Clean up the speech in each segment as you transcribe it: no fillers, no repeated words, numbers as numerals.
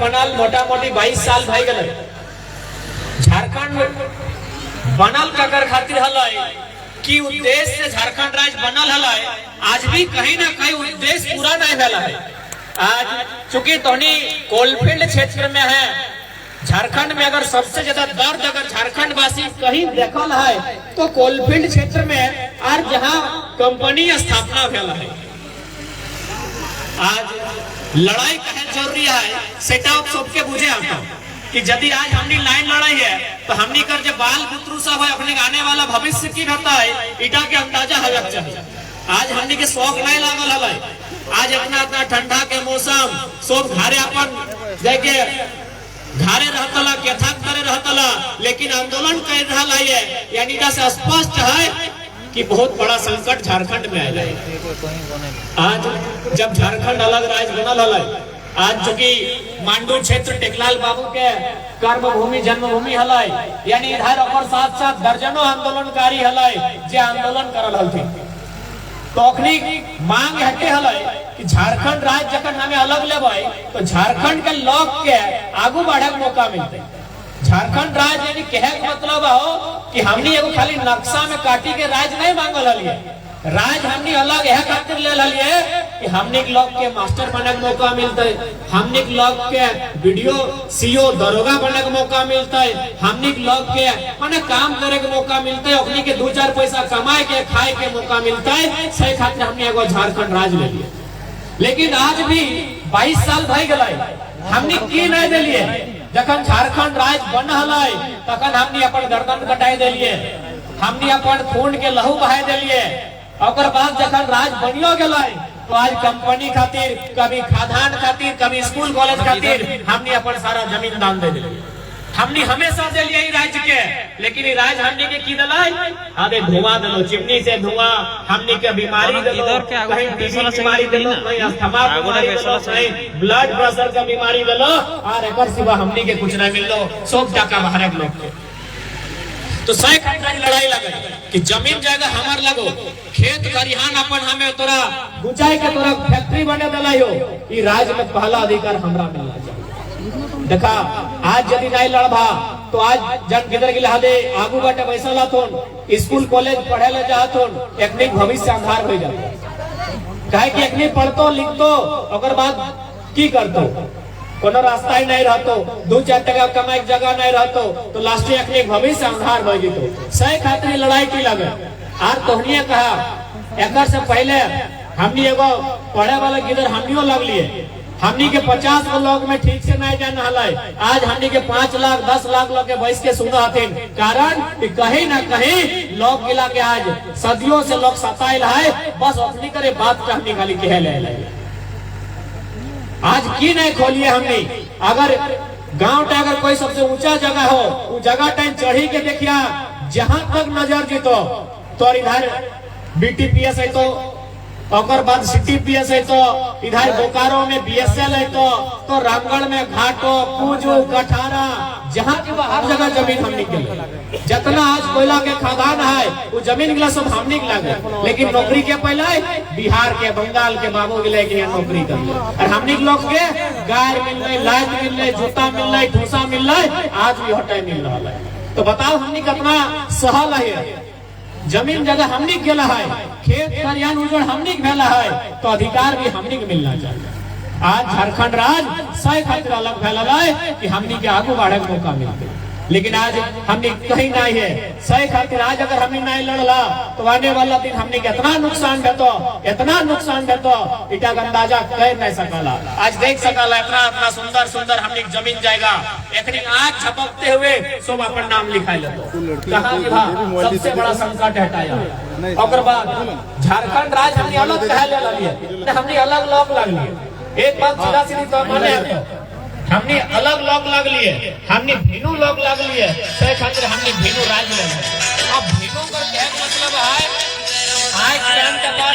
बनल मोटा मोटी 22 साल भाई गए। झारखंड बनल ककर खातिर हलै कि उद्देश्य से झारखंड राज्य बनल हलै, आज भी कहीं ना कहीं उद्देश्य पूरा नहीं भेल है। आज चूंकि तोहनी कोलफील्ड क्षेत्र में है, झारखंड में अगर सबसे ज्यादा दर्द अगर झारखंड वासी कहीं देखल है तो कोलफील्ड क्षेत्र में, और जहां कंपनी स्थापना भेल है। आज लड़ाई कहे जरूरी है, सेटा आप सबके बुझे आता कि यदि आज हमने लाइन लड़ाई है तो हमने कर जो बाल पुत्रु सब है अपने आने वाला भविष्य की रहता है इटा के अंदाजा होगा चाहिए। आज हमने के शौक नहीं लागल है। आज इतना इतना ठंडा के मौसम सब घरे अपन जाके घरे रहतला केथा करे रहतला, लेकिन आंदोलन कर रहा है, यानी से स्पष्ट है कि बहुत बड़ा संकट झारखंड में आया है। आज जब झारखंड अलग राज्य बनल है, आज चूंकि मांडू क्षेत्र टेकलाल बाबू के कर्म भूमि जन्मभूमि हलै, यानी इधर और साथ साथ दर्जनों आंदोलनकारी हलै जे आंदोलन करल हलथिन। तो अखनी मांग हटे हलै कि झारखंड राज्य जखन हमें अलग लेबै तो झारखंड के लोग के आगू बढ़े के मौका मिलते। झारखंड राज्य यानी कहे के मतलब हो कि हमनी एगो खाली नक्शा में काटी के राज्य नहीं मांगल हलिए। राज्य हमनी अलग यह खातिर ले लिए कि हमने लोग के मास्टर बने के मौका मिलते, हमने लोग के वीडियो सीओ दरोगा बने के मौका मिलता है, हमने लोग के माने काम करे के मौका मिलता है, अपनी के 2-4 पैसा कमाए के खाए के मौका मिलता है। सही खातिर हमने एगो झारखंड राज्य ले लिए। लेकिन आज भी 22 साल भाई गए, हमने की नहीं दिलिए। जखन झारखंड राज्य बन है तखन हमने अपन गर्दन कटाई दिलिए, हमने अपन खून के लहू बहाई दिलिए। और बाद जखन राज बनियो गए तो आज कंपनी खातिर, कभी खादान खातिर, कभी स्कूल कॉलेज खातिर हमने अपन सारा जमीन दान दे दिए। हमने हमेशा दिलिए राज्य के, लेकिन राज्य हमने के की दिलाई आधे धुआं दिलो, चिमनी से धुआं, हमने के बीमारी दिलो, कहीं टीबी बीमारी दिलो, कहीं अस्थमा बीमारी दिलो, कहीं ब्लड प्रेशर का बीमारी दिलो, और एकर सिवा हमने के कुछ नहीं मिलो। सब टाका बाहर के लोग के तो सही खातिर लड़ाई लगे कि जमीन जगह हमार लगो, खेत खरिहान अपन हमें तोरा गुचाई के तोरा फैक्ट्री बने दिलायो, ई राज्य में पहला अधिकार हमरा मिलना चाहिए। देखा आज यदि नहीं लड़बा तो आज जन किधर गिला दे आगू बाटे पैसा लाथोन, स्कूल कॉलेज पढ़े ले जाथोन, एकनी भविष्य अंधार हो जाए। काहे कि एकनी पढ़तो लिखतो ओकर बाद की करतो, कोनो रास्ता ही नहीं रहतो, 2-4 टका कमाई के जगह नहीं रहतो, तो लास्ट एक भविष्य अंधार हो जितो। सही खातिर लड़ाई की लगे। और तोहनिए कहा एकर से पहले हमनी एगो पढ़े वाला किधर हमनियो लग लिए, हमनी के 50 गो लोग में ठीक से नहीं जान हलै, आज हमनी के 5 लाख 10 लाख लोग के बैठ के सुना हथिन। कारण कि कहीं ना कहीं लोग गिला के आज सदियों से लोग सताइल है, बस अपनी करे बात का हमनी खाली कह ले। आज की नहीं खोलिए हमने, अगर गांव का अगर कोई सबसे ऊंचा जगह हो, वो जगह टाइम चढ़ी के देखिया, जहां तक नजर जीतो तो इधर बीटीपीएस है, तो बाद सीटीपीएस है, तो इधर बोकारो में बीएसएल है, तो रामगढ़ में घाटो पूजू कठारा, जहाँ की हर जगह जमीन हमने के लिए। जितना आज कोयला के खादान है वो जमीन गिला सब हमने के लगे, लेकिन नौकरी के पहले बिहार के बंगाल के बाबू गिले के नौकरी कर ले, और हमने लोग के गाय मिल रही, लाइट मिल रही, जूता मिल रही, ठूसा मिल रही, आज भी हटाई मिल रहा है। तो बताओ हमने कितना सहल है, जमीन जगह हमने गेला है, खेत खरियान उजड़ हमने भेला है, तो अधिकार भी हमने के मिलना चाहिए। आज झारखंड राज्य सही खातिर अलग भेला है कि हमने के आगू बढ़े के मौका मिलते, लेकिन आज हमने कहीं नहीं है। सही खातिर आज अगर हमने नहीं लड़ला तो आने वाला दिन हमने के इतना नुकसान देतो, इतना नुकसान देतो, इटा का अंदाजा कर नहीं सकला। आज देख सकला इतना इतना सुंदर सुंदर हमने जमीन जाएगा, एकनी आँख झपकते हुए सब अपन नाम लिखा लेतो। कहाँ लिखा सबसे बड़ा संकट हटाया। और बाद झारखंड राज्य हमने अलग कह ले लिए, हमने अलग लोग लग लिए। एक बात सीधा सीधी तो माने हमने अलग लोग लग लिए, हमने भीनू लोग लग लिए, सही खातिर हमने भीनू राज्य ले लिए। अब भीनू का क्या मतलब है, आज टाइम के बाद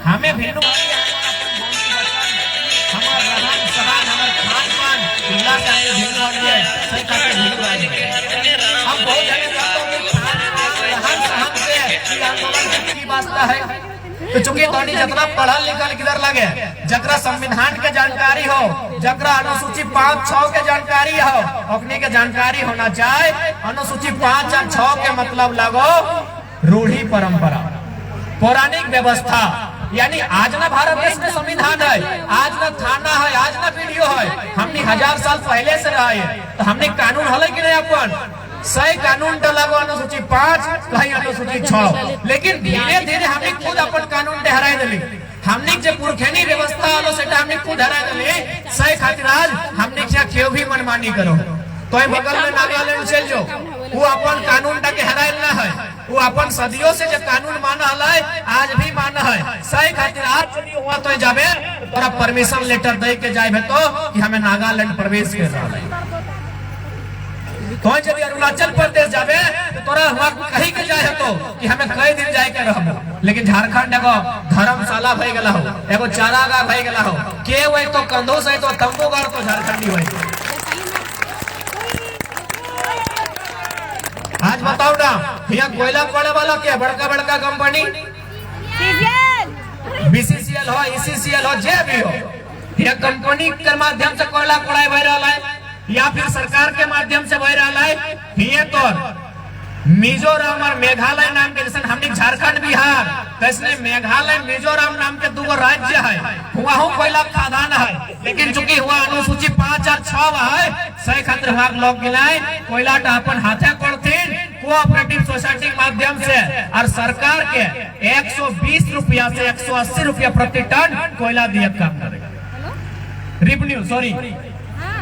हमें भीनू हमारा रहन सहन हमारा खान पान इला का भीनू हो गया, सही खातिर भीनू राज्य। हम बहुत वास्ता है। तो चूंकि तोनी जितना पढ़ल लिखल किधर लगे, जकरा संविधान के जानकारी हो, जकरा अनुसूची 5-6 के जानकारी हो, अपने के जानकारी होना चाहिए। अनुसूची 5 और 6 के मतलब लगो रूढ़ी परंपरा, पौराणिक व्यवस्था। यानी आज ना भारत देश में संविधान है, आज ना थाना है, आज ना वीडियो है, हमने 1000 साल पहले से रहा है। तो हमने कानून हल कि नहीं, अपन सही कानून लगो अनुसूची 5 कहीं अनुसूची 6, लेकिन धीरे धीरे हमने खुद अपन कानून हराई दिली। हमने जो पुरखैनी व्यवस्था हलो से हमने खुद हराई दिली। सही खातिर आज हमने क्या क्यों भी मनमानी करो, तो बगल में नागालैंड चल जो, वो अपन कानून के हराई ना है, वो अपन सदियों से जो कानून माना है आज भी माना है। सही खातिर आज यदि हुआ तो जाबे तोरा परमिशन लेटर दे के जाए तो कि हमें नागालैंड प्रवेश कर रहा है। तो यदि अरुणाचल प्रदेश जाबे तो तोरा कहीं के जाए तो कि हमें कई दिन जाए के रहबो। लेकिन झारखंड एगो धर्मशाला भई गेला हो, एगो चारागाह भई गेला हो, के वही तो कंधो से तो तंबूगार तो झारखंडी होई। आज बताओ ना, यहाँ कोयला पड़े वाला क्या बड़का बड़का कंपनी BCCL हो, ECCL हो, जे भी हो, यह कंपनी के माध्यम से कोयला पड़ाई बह रहा है या फिर सरकार के माध्यम से बह रहा है। ये तो मिजोरम और मेघालय नाम के, जैसे हमने झारखंड बिहार, कैसे मेघालय मिजोरम नाम के 2 राज्य है, वहाँ कोयला खदान है। लेकिन चूंकि हुआ अनुसूची 5 और 6 है, सही खातिर हमारे लोग गिलाए कोयला अपन हाथे पड़तीन कोऑपरेटिव सोसाइटी के माध्यम से, और सरकार के 120 रुपया से 180 रुपया प्रति टन कोयला दिए काम करेगा। रेवेन्यू सॉरी,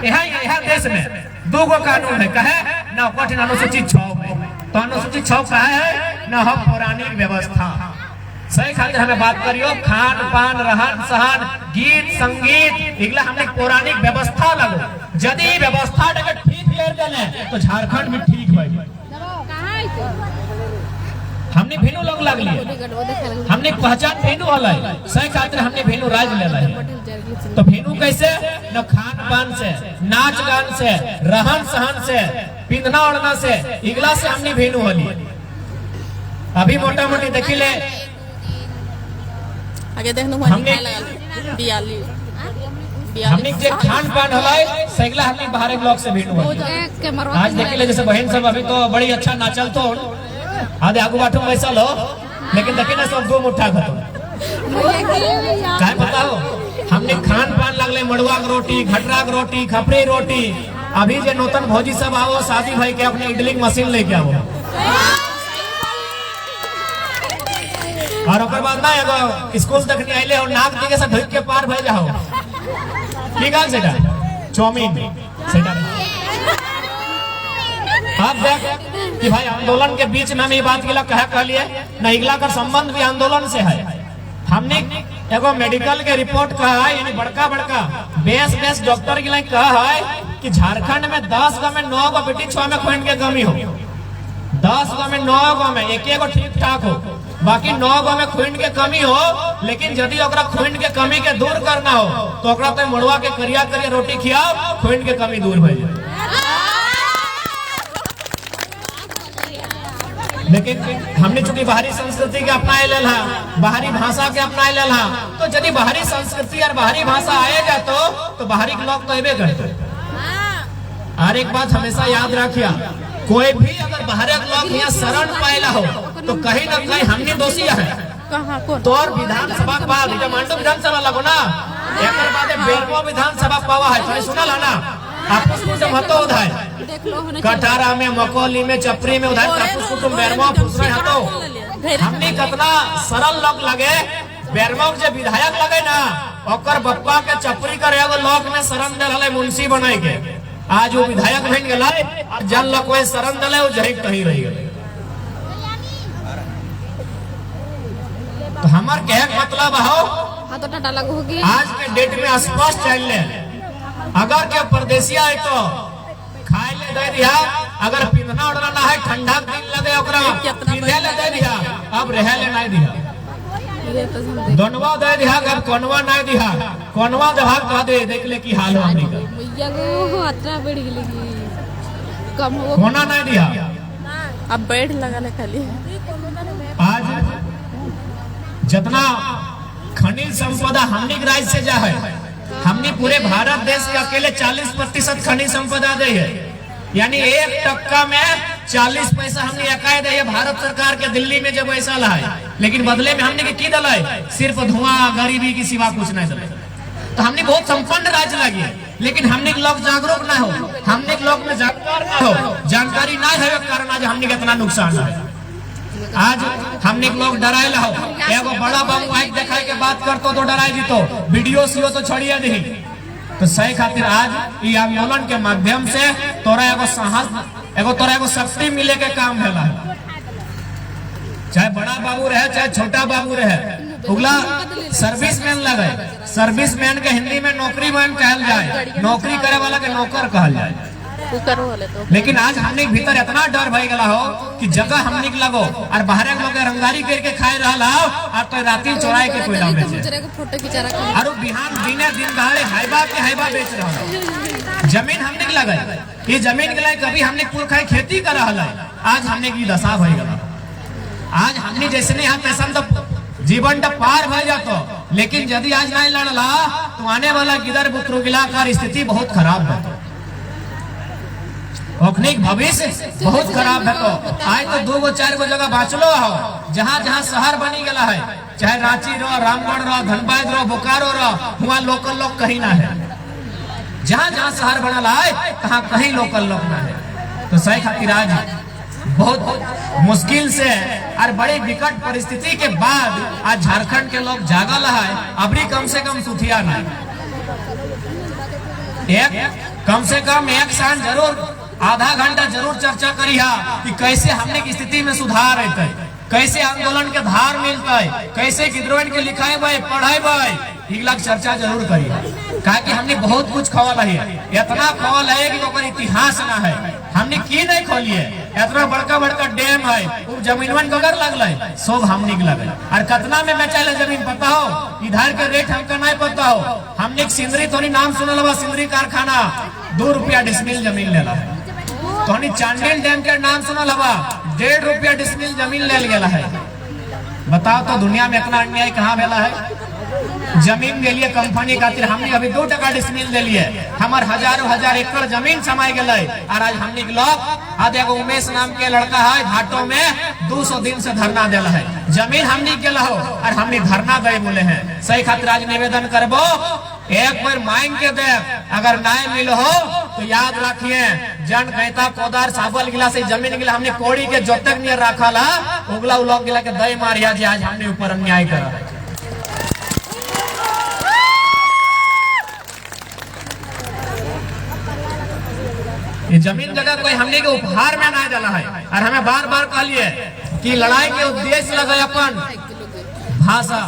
यहाँ देश में 2 कानून है, कहे न कठिन अनुसूची 6 में, तो अनुसूची 6 का है न हम पौराणिक व्यवस्था। सही खातिर हमें बात करियो खान पान रहन सहन गीत संगीत इगला हमने पौराणिक व्यवस्था लगो। यदि व्यवस्था ठीक कर देने तो झारखंड में ठीक भाई। हमने भेनू लोग लग लिए, हमने पहचान भेनू वाला है। सही खातिर हमने भेनू राज ले है। तो भेनू कैसे न खान पान से, नाच गान से, रहन सहन से, पिंधना ओढ़ना से, इगला से हमने भेनू वाली। अभी मोटा मोटी देखी ले आगे देख हमने जे खान पान हलाय सैगला हमने बाहर के लोग से भेनू वाली। आज देखी ले जैसे बहन सब अभी तो बड़ी अच्छा नाचल तो आधे आगू बाटू वैसा लो, लेकिन देखी ना सब 2 मुठ्ठा खत्म। क्या बताओ हमने खान पान लगले मड़ुआ की रोटी, घटरा की रोटी, खपरी रोटी। अभी जो नूतन भौजी सब आओ शादी भाई के अपने इडली मशीन लेके आओ, और ओकर बाद ना एगो स्कूल तक आइले हो नाक दिखे से ढक के पार भई जाओ। ठीक है सेटा चाउमीन सेटा। आप देख कि भाई आंदोलन के बीच में हम ये बात गिला कह लिए न, इगला का संबंध भी आंदोलन से है। हमने एगो मेडिकल के रिपोर्ट कहा है, यानी बड़का बड़का बेस डॉक्टर गिला कहा है कि झारखंड में 10 गाँव में 9 गो बेटी 6 में खून के कमी हो, 10 गाँव में 9 गाँव में एक एगो ठीक ठाक हो, बाकी 9 गाँव में खून के कमी हो। लेकिन यदि ओकरा खून के कमी के दूर करना हो तो ओकरा तो मड़ुआ के करिया करिया रोटी खियाओ, खून के कमी दूर हो जाए। लेकिन हमने चूंकि बाहरी संस्कृति के अपनाए लेला, बाहरी भाषा के अपनाए लेला, तो यदि बाहरी संस्कृति और बाहरी भाषा आएगा तो बाहरी के लोग तो अबे करते। और एक बात हमेशा याद रखिया, कोई भी अगर बाहर के लोग यहाँ शरण पाएला हो तो कहीं न कहीं हमने दोषी है। तो और विधानसभा के बाद मांडू विधानसभा लगो ना, एक बाद बेरमो विधानसभा पावा है, तो सुनल है ना आपस में जब हतो उधाय कटारा में, मकोली में, चपरी में उधाय आपस कुटुंब बेरमो पूछ रहे हतो। हमने कितना सरल लोग लगे, बेरमो के विधायक लगे ना ओकर बप्पा के चपरी कर एगो लोक में शरण दे रहे मुंशी बनाए के, आज वो विधायक बन गए और जन लोग कोई शरण दले वो जही कहीं रह गए। तो हमार कहे मतलब हो आज के डेट में स्पष्ट चल, अगर के परदेसिया है तो खाए ले दे दिया, अगर पिंधना उड़ना ना है ठंडा दिन लगे ओकरा पिंधे ले दे दिया, अब रह ले नहीं दिया, दोनवा दे दिया, अब कोनवा नहीं दिया, कोनवा दे भाग कह दे देख ले की हाल हो हमनी का अतरा बढ़ गेली कम हो कोना नहीं दिया, अब बैठ लगा ले खाली। आज जितना खनिज संपदा हमनी के राज्य से जा है, हमनी पूरे भारत देश के अकेले 40% खनिज संपदा दे है, यानी 1% में 40 पैसा हमने अकाय दे भारत सरकार के दिल्ली में जब ऐसा लाए, लेकिन बदले में हमने की दल सिर्फ धुआं गरीबी की सिवा कुछ नहीं दल। तो हमने बहुत संपन्न राज्य लगी, लेकिन हमने के लोग जागरूक ना हो, हमने के लोग में जानकारी ना है कारण आज हमने कितना नुकसान है। आज हमने के लोग डराए हो, एगो बड़ा बाबू आँख दिखाए के बात करतो तो डराए जीतो, वीडियो सीओ तो छोड़िए नहीं। तो सही खातिर आज ये आंदोलन के माध्यम से तोरा एगो साहस, तोरा एगो शक्ति मिले के काम भेला, चाहे बड़ा बाबू रहे चाहे छोटा बाबू रहे, उगला सर्विसमैन लगे। सर्विसमैन के हिंदी में नौकरी मैन कहल जाए, नौकरी करे वाला के नौकर कहल जाए। लेकिन आज हमने भीतर इतना डर भय गला हो कि जगह हमने लगो और बाहर लोग रंगदारी करके खाए रहा और तो राती चौराहे के कोयला बेचे और बिहान दिने दिन दहाड़े हाइबा के हाइबा बेच रहा। जमीन हमने लगे, ये जमीन के लिए कभी हमने पुरखा खेती कर रहा है, आज हमने की दशा भय गला। आज हमने जैसे नहीं हाथ पैसा तो जीवन तो पार भय जातो, लेकिन यदि आज नहीं लड़ला तो आने वाला गिदर बुतरू गिला का स्थिति बहुत खराब है, भविष्य बहुत खराब है। तो आज तो 2-4 जगह बाँचलो हो, जहाँ जहाँ शहर बनी गया है, चाहे रांची रो, रामगढ़ रो, धनबाद रो, बोकारो रो, वहाँ लोकल लोग कहीं ना है। जहाँ जहाँ शहर बनल है कहाँ कहीं लोकल लोग ना है। तो सही खातिर आज बहुत मुश्किल से और बड़ी विकट परिस्थिति के बाद आज झारखंड के लोग जागल है। अभी कम से कम सुथिया नहीं, कम से कम एक साल जरूर आधा घंटा जरूर चर्चा करिया कि कैसे हमने की स्थिति में सुधार है, कैसे आंदोलन के धार मिलता है, कैसे विद्रोह के लिखाए इगला चर्चा जरूर करिए। कहा कि हमने बहुत कुछ खोल है, इतना खोल है कि ओकर इतिहास ना है, हमने की नहीं खोली है। इतना बड़का बड़का डैम है, वो जमीनवन कगर लगल सब हमने के लगे और कितना में बेचा जमीन पता हो, इधर के रेट हमका नहीं पता हो। हमने सिंदरी थोड़ी नाम सुनल बा, सिंदरी कारखाना 2 रुपया डिसमिल जमीन ले ला। तो चांडिल डैम के नाम सुनल हवा, 1.5 रुपया डिसमिल जमीन ले गया है। बताओ तो दुनिया में इतना अन्याय कहाँ भेला है। जमीन के लिए कंपनी खातिर हमने अभी 2 टका डिसमिल ले लिए, हमार हजारों हजार एकड़ जमीन समाये गए और आज हमने लोग आज एगो उमेश नाम के लड़का है घाटों में 200 दिन से धरना देला है, जमीन हमने के हो और हमने धरना दे बोले हैं। सही खातिर आज निवेदन करबो, एक बार मांग के दे, अगर न्याय मिलो हो तो याद रखिए जन कहता कोदार साबल गिला से जमीन गिला हमने कोड़ी के जोतक नहीं रखा ला, उगला उलोक गिला के दई मारिया जी आज हमने ऊपर अन्याय करा। ये जमीन जगह कोई हमने के उपहार में ना डाला है और हमें बार बार कहलिए कि लड़ाई के उद्देश्य लगे अपन भाषा,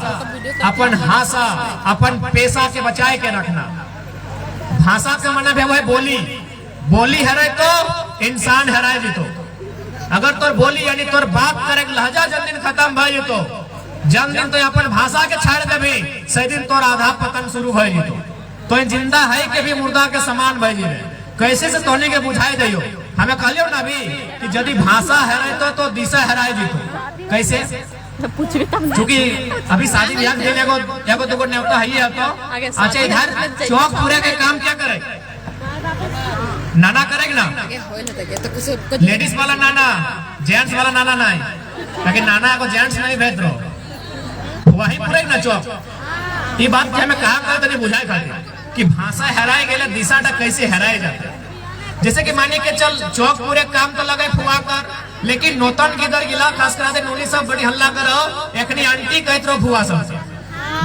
अपन भाषा, अपन पेशा के बचाए के रखना। भाषा का मतलब है वह बोली, बोली हराए तो इंसान हराए जीतो। अगर तोर बोली यानी तोर बात करे लहजा जन दिन खत्म भाई तो जन दिन तो अपन भाषा के छाड़ देवी, सही दिन तोर आधा पतन शुरू भय जीतो। तो जिंदा है के भी मुर्दा के समान भय जी कैसे से तोने के बुझाई दियो। हमें कहलियो ना भी कि यदि भाषा हराए तो दिशा हराए जीतो। कैसे? क्योंकि अभी शादी ब्याह के लिए एगो दुगो न्योता है तो अच्छा इधर चौक पूरे के काम क्या करे, नाना करेगा ना, लेडीज वाला नाना, जेंट्स वाला नाना नहीं, ताकि नाना को जेंट्स नहीं भेज दो वही पूरे ना चौक। ये बात हमें कहा कर तो बुझाए खाते कि भाषा हराए गए दिशा कैसे हराए जाते। जैसे कि मानिए के चल चौक पूरे काम तो लगे फुआ कर, लेकिन नौतन किधर गिला खास करा दे नूनी सब बड़ी हल्ला करो, एकनी आंटी कहत रहो फुआ सब,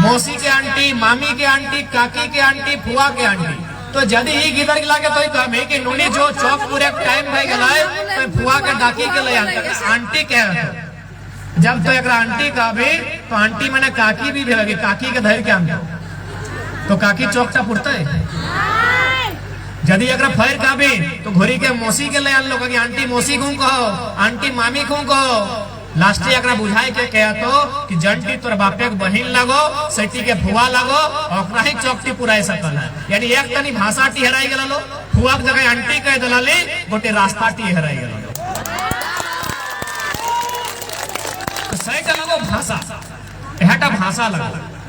मौसी के आंटी, मामी के आंटी, काकी के आंटी, फुआ के आंटी। तो यदि ही गिदर गिला के तो काम है कि नूनी जो चौक पूरे टाइम भय गला तो फुआ के डाकी के ले आंटी कह रहे। जब तो एक आंटी का भी तो आंटी मैंने काकी भी भेगे, काकी के धैर्य क्या तो काकी चौकटा पुरता है। यदि अगर फैर का भी तो घोरी के मौसी के ले आन लोग कि आंटी मौसी को कहो, आंटी मामी को कहो। लास्टे अगर बुझाई के कहा तो कि जंटी तोर बापे के बहिन लगो, सैटी के फुआ लगो और ही चौकटी पुराई सकल है। यानी एक तनी भाषा टी हराई गला लो, फुआ के जगह आंटी कह दलाली, गोटे रास्ता टी हराई गला लो। तो सही लगो भाषा एहटा भाषा लगा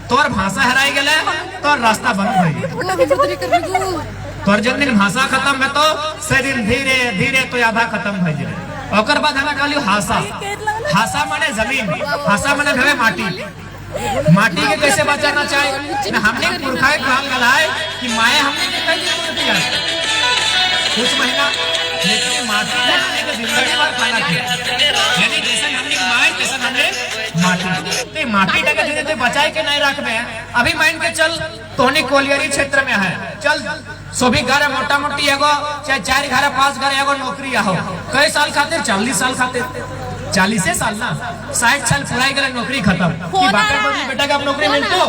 तोर भाषा हराई गेले तोर रास्ता बंद भई तोर जन दिन भाषा खत्म है तो से दिन धीरे धीरे तो आधा खत्म भई जाए ओकर बाद हमें कहलियो हासा हासा माने जमीन हासा माने भवे माटी माटी के कैसे बचाना चाहिए ना हमने पुरखा कहल गला है कि माए हमने के कैसे दिया कुछ महीना लेकिन माटी ने जिंदगी भर खाना किया यानी जैसे हमने माए कैसे हमने माटी ते माटी का धीरे धीरे बचाए के नहीं रखबे अभी मान के चल तोनी कोलियरी क्षेत्र में है चल सभी घर मोटा मोटी एगो चाहे 4 घर 5 घर एगो नौकरी हो कई साल खातिर 40 साल खातिर 40 साल ना 60 साल पुराई गए नौकरी खत्म कि बापर बड़ी बेटा का नौकरी मिलतो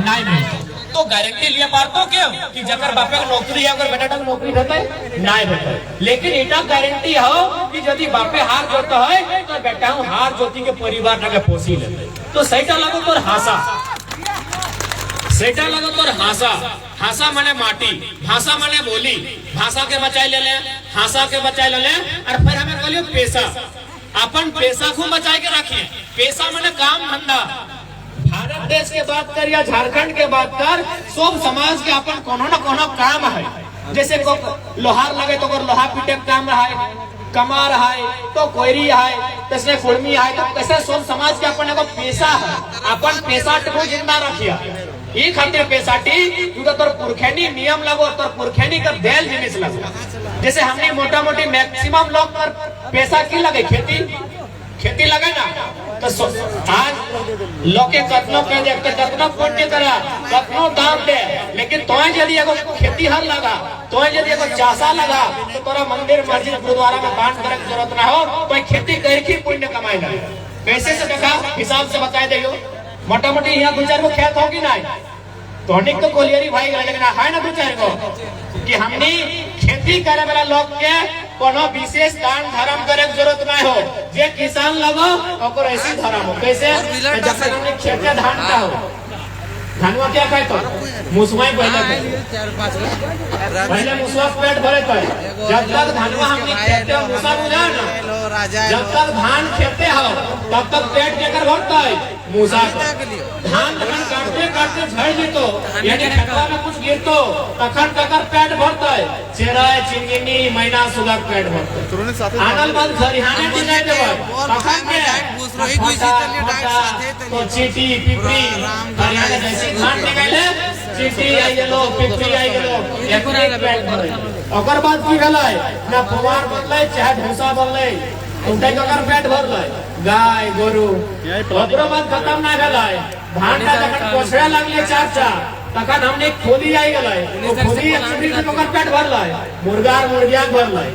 नहीं मिलतो तो गारंटी लिया पारतो क्यों कि जकर बापे का नौकरी है अगर बेटा का नौकरी रहता है नहीं रहता लेकिन इटा गारंटी हो कि यदि बापे हार जोता है तो बेटा हार जोती के परिवार ना के पोसी लेते तो सहीटा लगो तोर हासा सेटा लगो तोर हासा हासा माने माटी भाषा माने बोली भाषा के बचाए ले ले हासा के बचाए ले ले और फिर हमें कहलियो पैसा अपन पैसा को बचाए के रखिए पैसा माने काम धंधा भारत देश के बात कर या झारखंड के बात कर सब समाज के अपन कोनो न कोनो काम है जैसे को लोहार लगे तो लोहा पीटे काम रहा है कमा रहा है तो कोयरी है तसने कुड़मी है तो कैसे सब समाज के अपन एगो पैसा है अपन पैसा को जिंदा रखिया ई खातिर पैसाटी क्योंकि तोर पुरखैनी नियम लगो तोर पुरखैनी का देल जिनिस लगो जैसे हमने मोटा मोटी मैक्सिमम लोग पर पैसा की लगे खेती लगे ना तो आज लोग के कतनो कह दे कतनो पुण्य करा कतनो दाम दे लेकिन तो यदि एगो खेती हर लगा तो यदि एगो चासा लगा तो तोरा मंदिर मस्जिद गुरुद्वारा में दान करे की जरूरत ना हो तो खेती करके पुण्य कमाई ना कैसे से देखा हिसाब से बताए दियो मोटा मोटी यहाँ 2-4 गो खेत होगी ना तो तो कोलियरी भाई लेकिन है ना 2-4 गो कि हमने खेती करे वाला लोग के कोनो विशेष दान धर्म करे की जरूरत ना हो जे किसान लगो ओकर ऐसी धर्म हो कैसे जब तक हमने खेत का धान का हो धानवा क्या कहते तो मुसवाई पहले मुसवा पेट भरे तो जब तक धानवा हमने खेते मुसा बुझा ना जब तक धान खेते हो तब तक पेट केकर भरता है मूसा धान तखन काटते काटते झड़ जेतो यानी खेतवा में कुछ गिरतो तखन तकर पेट भरता है चेराय चिंगिनी मैना सुगा पेट भरता है आनल बाद खरिहाने दिनाय देबो तखन के घुसरोही घुसी तले डाक साथे तो चीटी पिपरी खरिहाने जैसे धान निकाले चीटी आई गेलो पिपरी आई गेलो एकरे पेट भरे ओकर बाद की भेलै ना फवार बदलै चाहे भूसा बदलै उठे ककर पेट भरलै गाय गोरु ओकरो बाद खत्म ना भेलै धान का जखन कोछड़ा लगले चाचा तखन हमने खोदी आई गेलै ओ खोदी एक्चुअली से ककर पेट भरलै मुर्गा मुर्गिया भरलै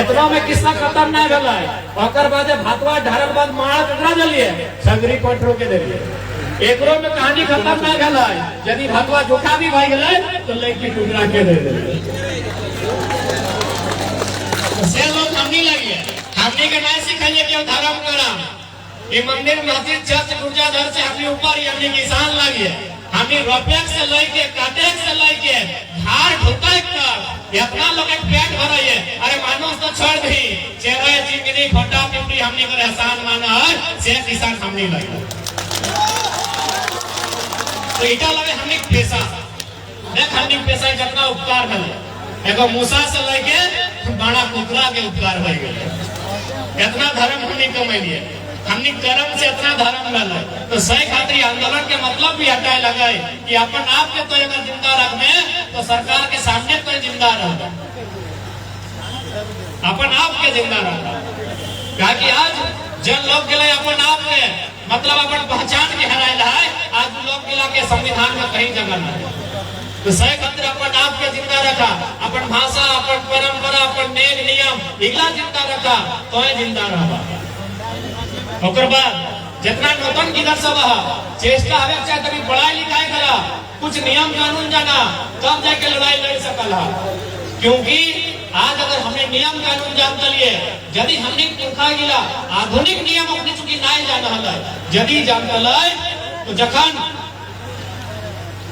एतनो में किस्सा खत्म ना भेलै ओकर बाद भातवा ढारल बाद मार ककरा देलिए सगरी कोठरो के देलिए एकरो में कहानी खत्म ना भेलै यदि भातवा जोखा भी भई गेलै तो लड़की टुकड़ा के दे देलिए से लोग हमनी लगिए हमने के नहीं सिखाइए कि धर्म करा ये मंदिर मस्जिद चर्च गिरजाघर से हमने ऊपर हमने किसान लगिए हमने रुपये से लेके काटे से लेके धार ढुकाई कर इतना लोग पेट भरा है अरे मानो तो छोड़ दी चेहरा चिंगनी खोटा पिपरी हमने को एहसान माना है से किसान हमने लगे तो इटा लगे हमने पैसा देख हमने पैसा जितना उपकार है एगो मूसा से लेके बड़ा कुतरा के उपकार हो गए इतना धर्म हमने कमाई लिए हमने कर्म से इतना धर्म मिला तो सही खातिर आंदोलन के मतलब भी हटाए लगा कि अपन आप के तो अगर जिंदा रखने तो सरकार के सामने कोई जिंदा रहा अपन आप के जिंदा रहा कहा कि आज जन लोग के लिए अपन आप के मतलब अपन पहचान के हराए है आज लोग के संविधान में कहीं जगह नहीं तो सही खातिर अपन आप के जिंदा रखा अपन भाषा अपन परंपरा अपन नेम नियम इगला जिंदा रखा तो जिंदा रहा ओकर बाद जितना नौतन किधर सब चेष्टा हवे चाहे तभी पढ़ाई लिखाई करा कुछ नियम कानून जाना तब जाके लड़ाई लड़ सकला क्योंकि आज अगर हमने नियम कानून जान लिए यदि हमने पुरखा गिला आधुनिक नियम अपने चुकी नहीं जान हला यदि जान लय तो जखन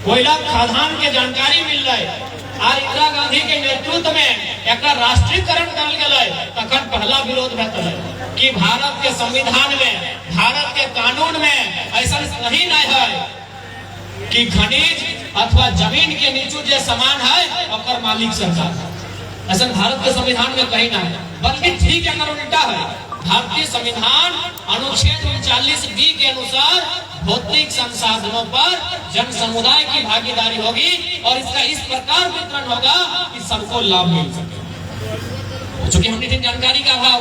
कोयला खादान के जानकारी मिल रहा है और इंदिरा गांधी के नेतृत्व में एक राष्ट्रीयकरण कर गए तखन पहला विरोध कि भारत के संविधान में भारत के कानून में ऐसा नहीं कि खनिज अथवा जमीन के नीचे जो सामान है और मालिक सरकार है। ऐसा भारत के संविधान में कहीं ना है, बल्कि ठीक अगर उल्टा है। भारतीय संविधान अनुच्छेद 39B के अनुसार भौतिक संसाधनों पर जन समुदाय की भागीदारी होगी और इसका इस प्रकार वितरण होगा कि सबको लाभ मिल सके। चूंकि हमने जानकारी का अभाव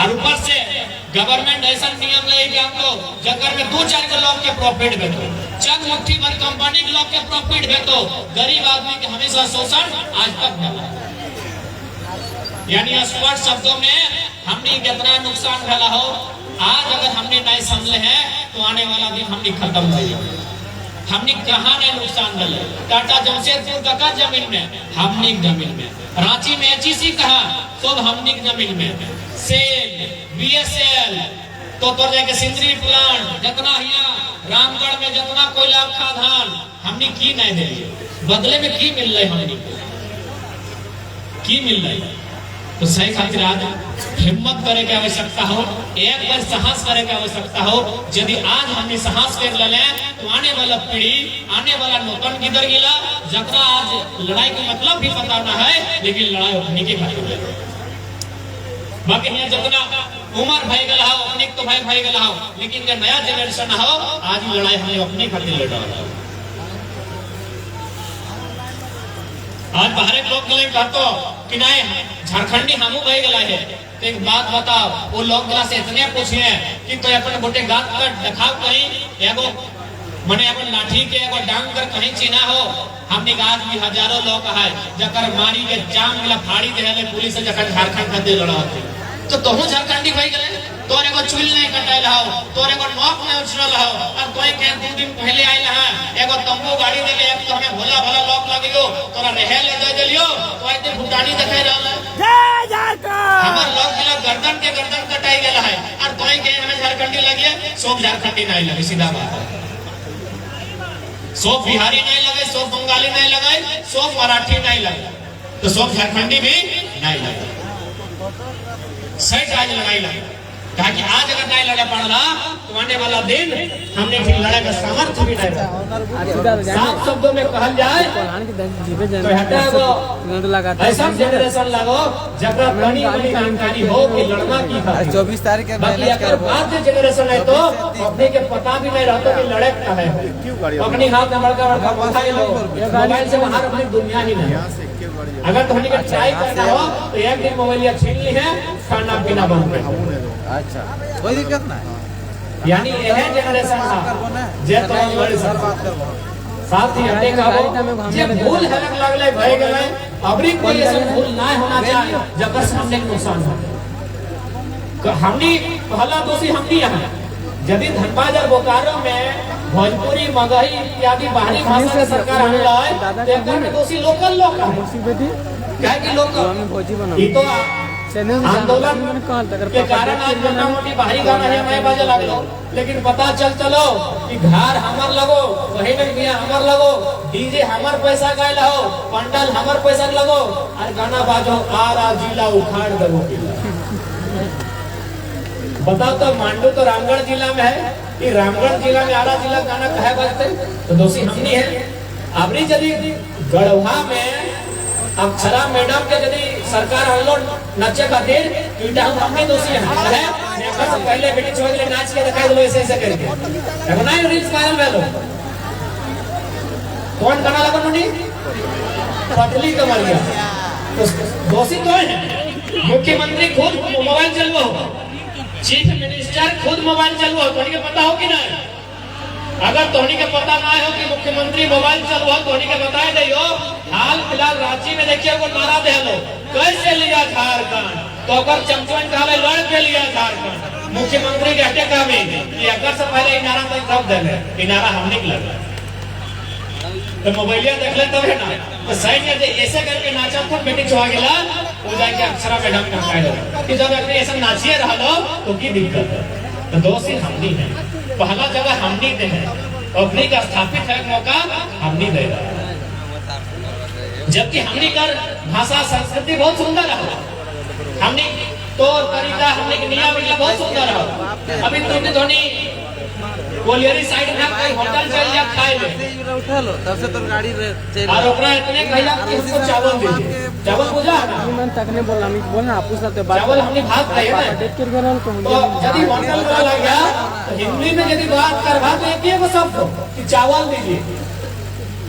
और ऊपर से गवर्नमेंट ऐसा नियम लेगी हमको जगह में 2-4 के लोग के प्रॉफिट भेटो, चंद मुट्ठी भर कंपनी के लोग के प्रॉफिट भेटो, गरीब आदमी के हमेशा शोषण आज तक मिला। यानी स्पष्ट शब्दों में हमने कितना नुकसान भला हो, आज अगर हमने नहीं समझे हैं तो आने वाला दिन हमने खत्म हो जाएगा। हमने कहा नहीं नुकसान भले, टाटा जमशेदपुर का जमीन में, हमने जमीन में, रांची में HEC कहा सब हमने जमीन में, सेल BSL तो जाके सिंदरी प्लांट जितना यहाँ रामगढ़ में जितना कोयला खादान हमने की नहीं दे, बदले में की मिल रही हमने की मिल रही। तो सही खातिर आज हिम्मत करे की आवश्यकता हो, एक बार साहस करे की आवश्यकता हो। यदि आज हमने साहस कर ले तो आने वाला पीढ़ी, आने वाला नौतन किधर गिला, जकरा आज लड़ाई का मतलब भी पता ना है, लेकिन लड़ाई अपनी के खातिर। बाकी यहाँ जितना उम्र भाई गला हो अपनी तो भाई गला हो, लेकिन जो नया जनरेशन हो आज लड़ाई हमें अपनी खातिर लड़ा। आज बाहर लोग गले कहतो कि नहीं झारखंडी हमू भाई गला है, तो एक बात बताओ, वो लोग गला से इतने पूछे कि तो अपन गोटे गात का दिखाओ कहीं एगो मने अपन लाठी के एगो डांग कर कहीं चिन्हा हो। हमने आज भी हजारों लोग है जकर मारी के जाम मिला फाड़ी देले पुलिस जकर झारखंड खातिर लड़ा होते, तो तोहू झारखंडी भाई गले, तोरे को चुल नहीं कटाइल हो, तोरे को नोक नहीं उछलल हो, और तोय के 2 दिन पहले आइल है एगो तंबू गाड़ी देके एक तो हमें भोला भला लोक लगियो, तोरा रहे ले दे देलियो, तो आइते भूटानी देखाई रहल है। जय झारखंड हमर लोग जिला गर्दन के गर्दन कटाई गेला है, और तोय के हमें झारखंडी लगिए, सब झारखंडी नहीं लगे, सीधा बात है। सब बिहारी नहीं लगे, सब बंगाली नहीं लगे, सब मराठी नहीं लगे, तो सब झारखंडी भी नहीं लगे। सही आज लड़ाई लगे, कहा कि आज अगर नहीं लड़ा पड़ रहा तो आने वाला दिन हमने फिर लड़ाई का सामर्थ्य भी नहीं। साफ शब्दों में कहल जाए तो हटा ऐसा जनरेशन लगो जगह बनी बनी जानकारी हो कि लड़ना की था। 24 तारीख के बाकी अगर बाद में जनरेशन है तो अपने के पता भी नहीं रहता कि लड़े क्या है। अपनी हाथ में बड़का मोबाइल से बाहर अपनी दुनिया ही नहीं। अगर तो हमने ट्राई करना हो तो एक दिन मोबाइल छीन ली है, खाना पीना बंद कर। अच्छा कोई दिक्कत नहीं, यानी यह जनरेशन था जे तो बड़ी सर बात करबो साथ ही हटे कहबो जे भूल हलक लागले भय गेलै, अबरी कोई ऐसा भूल ना होना चाहिए जकर सामने नुकसान हो। हमनी पहला दोषी हमनी है। यदि धनबाद और बोकारो में भोजपुरी मगही इत्यादि बाहरी भाषा के सरकार आनला है तो एकर में दोषी लोकल लोग है कि लोग ई तो आंदोलन के कारण आज मोटा मोटी बाहरी गाना है मैं बाजे लगलो, लेकिन पता चलो कि घर हमर लगो, वही में बिया हमर लगो, डीजे हमर पैसा गायल हो, पंडाल हमर पैसा लगो, और गाना बाजो आरा जिला उखाड़ दबो। बताओ तो मांडू तो रामगढ़ जिला में है, कि रामगढ़ जिला में आरा जिला गाना कहे बजते, तो दोषी हमनी है। अबरी यदि गढ़वा में अक्षरा मैडम के यदि सरकार हल्लो नचे खातिर इटा हमनी दोषी है। नेकर से पहले बेटी छोड़ के नाच के दिखाई दो ऐसे ऐसे करके एगो नहीं रील्स वायरल भेलो। कौन गाना लगन नी पटली के मर गया, तो दोषी तो है मुख्यमंत्री खुद मोबाइल चलवो, चीफ मिनिस्टर खुद मोबाइल चलवो, तो के पता हो कि नहीं? अगर तोहनी के पता ना हो कि मुख्यमंत्री मोबाइल चलवो, तोहनी के बताए दियो। हाल फिलहाल रांची में देखिए वो नारा दे लो कैसे लिया झारखंड, तो अगर चमचन कहले लड़ के लिया झारखंड। मुख्यमंत्री के हटे कहा कि अगर से पहले नारा तो कब दे नारा हमने के लगा तो मोबाइलिया देख ले तब है ना, तो सही में ऐसे करके नाचा खुद बेटी छुआ गेला वो जाके अक्षरा मैडम का कह कि जब अपने ऐसा नाचिए रहा तो की दिक्कत है। तो दोषी हमनी है, पहला जगह हमनी दे है, अपनी का स्थापित है मौका हमनी दे रहा है। जबकि हमनी कर भाषा संस्कृति बहुत सुंदर है, हमनी तो तरीका हमने के नियम बहुत सुंदर है। अभी तुमने धोनी कोलियरी साइड में कोई होटल चल जा खाए ले उठा लो तब से तो गाड़ी चल और ओकरा इतने कहला कि हमको चावल दीजिए। चावल बुझा ना मन तक ने बोला हम बोल ना आपस साथे बात चावल हमने भात खाए ना डेट कर गरल को तो यदि होटल वाला गया तो हिंदी में यदि बात करवा तो एक ही शब्द कि चावल दीजिए।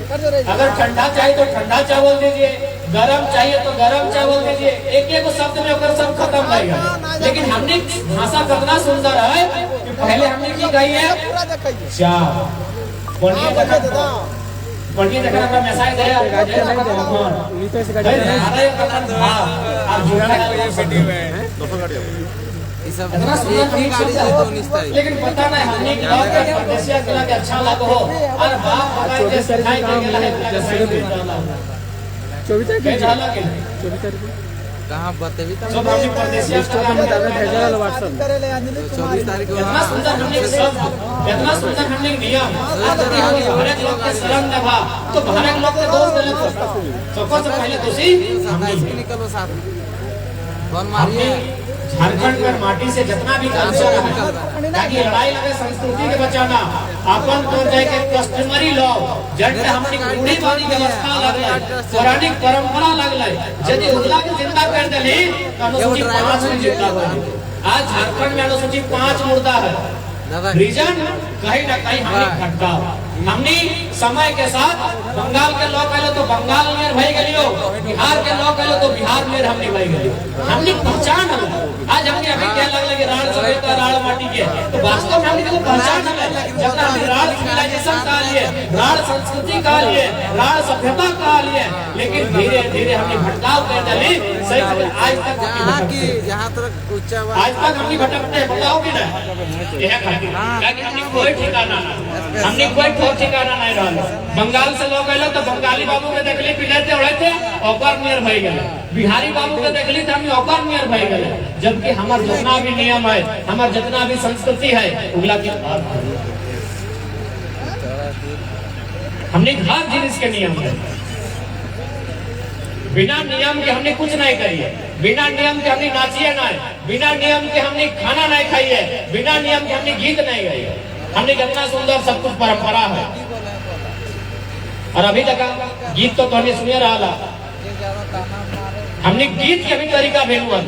अगर ठंडा चाहिए तो ठंडा चावल दीजिए, गरम चाहिए तो गरम चावल दीजिए। एक एक शब्द में अगर सब खत्म रहेगा। लेकिन हमने भाषा कितना सुंदर है कि पहले हमने की कही है चाव बढ़िया जगह का मैसेज है ये सब इतना सुंदर एक ही गाड़ी से 19 तारीख लेकिन पता नहीं हमने परदेसिया के लगे अच्छा लगो हो और बाप बगाई के सिखाई के लगे 24 तारीख के झाला के 24 तारीख कहाँ बतेबी तब सब हमने परदेसिया तो हम दादा भेजा वाला WhatsApp 24 तारीख को इतना सुंदर हमने सब इतना सुंदर हमने नियम भारत लोग के शरण में भा तो भारत लोग के दोस्त ले सबको से पहले दोषी निकलो साथ में कौन मारिए झारखंड में माटी से जितना भी कल्चर है ताकि लड़ाई लगे संस्कृति के बचाना अपन तो जाए के कस्टमरी लॉ जट हमनी रूढ़ी वाली व्यवस्था लगले पौराणिक परंपरा लगले यदि उजला के जिंदा कर देली तो अनुसूचित 5 में जिंदा होई। आज झारखंड में अनुसूचित 5 मुर्दा है। रीजन कहीं ना कहीं हमने भटकाव हमने समय के साथ बंगाल के लोग कहलो तो बंगाल में भई गेलियो, बिहार के लोग कहलो तो बिहार में हमने भई गेलियो। हमने पहचान है आज हमने अभी क्या लगले कि राण सभ्यता राण माटी के तो वास्तव में हमने पहचान है जब हमने राण सिविलाइजेशन का लिए राण संस्कृति का लिए राण सभ्यता का लिए लेकिन धीरे धीरे हमने भटकाव कर डाली। सही आज तक जहाँ तक ऊंचा आज तक हमने भटकते हैं बताओगे ना यह हमने कोई ठिकाना ना हमने कोई ठिकाना नहीं रहा। बंगाल से लोग आए तो बंगाली बाबू के देखली पिलते उड़े थे ओकर नियर भई गए, बिहारी बाबू के देखली तो हमने ओकर नियर भई गए। जबकि हमार जितना भी नियम है हमार जितना भी संस्कृति है उगला के हमने हर जिनिस के नियम है। बिना नियम के हमने कुछ नहीं करिए, बिना नियम के हमने नाचिए नहीं, बिना नियम के हमने खाना नहीं खाइए, बिना नियम के हमने गीत नहीं गाइए। हमने कितना सुंदर सब कुछ परंपरा है। और अभी तक गीत तो हमने सुने रहा हमने गीत के भी तरीका भेलू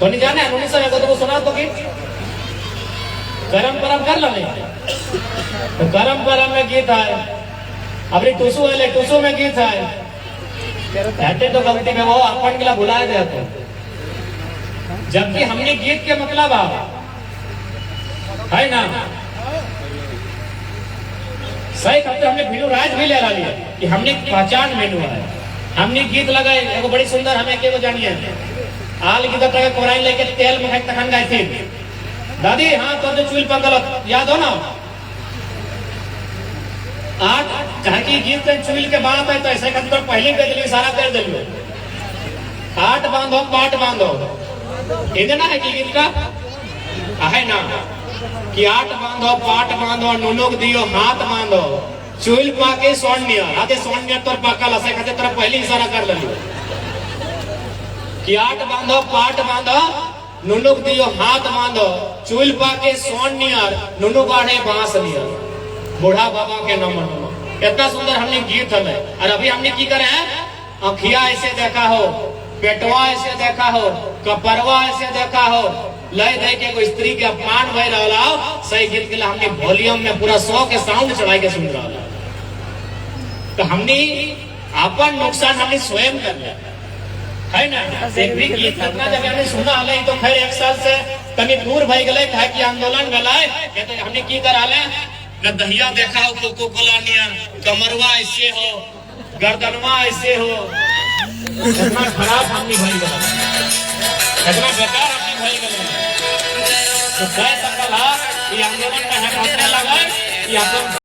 तो नहीं जाने उन्नीस को सुना तो गीत गरम परम कर लो तो गरम परम में गीत है। अभी टूसू है टूसू में गीत है कहते तो गलती में वो अपन के लिए बुलाए जाते जबकि हमने गीत के मतलब है ना सही कहते हमने भिलू राज भी ले लिया कि हमने पहचान मेनू है। हमने गीत लगाए एगो बड़ी सुंदर हमें के जानिए आल की दत्ता के कोराई लेके तेल में फेंक तखन गए थे दादी हाँ तो जो चुल पर गलत याद हो ना आज जहाँ की गीत के चुल के बात है तो ऐसे कहते पहले कर दिली सारा कर दिलियो आठ बांधो पाट बांधो इतना है कि गीत का है ना कि आठ बांधो पाट बांधो नुनुक दियो हाथ बांधो चुल पाके सोनिया आते सोनिया तोर पाकल ऐसे कहते तरह पहले इशारा कर लियो कि आठ बांधो पाट बांधो नुनुक दियो हाथ बांधो चुल पाके सोनिया नुनु बाढ़े बांस लिया बूढ़ा बाबा के नमन। इतना सुंदर हमने गीत है और अभी हमने की करे हैं आँखिया ऐसे देखा हो, पेटवा ऐसे देखा हो, कपरवा ऐसे देखा हो, लय दे के कोई स्त्री के अपमान भय रहा हो। सही गीत के लिए हमने वॉल्यूम में पूरा 100 के साउंड चढ़ाई के सुन रहा तो हमने अपन नुकसान हमने स्वयं कर लिया है ना। एक भी गीत कितना जब हमने सुना हले तो खैर एक साल से कभी दूर भई गए कि आंदोलन गलाए कहते हमने की करा ले न दहिया देखा हो कोको कोलानिया कमरवा ऐसे हो गर्दनवा ऐसे हो। इतना खराब हमने भई गए इतना बेकार हमने भई गए तो कह सकल ये आंदोलन में है लगा कि अपन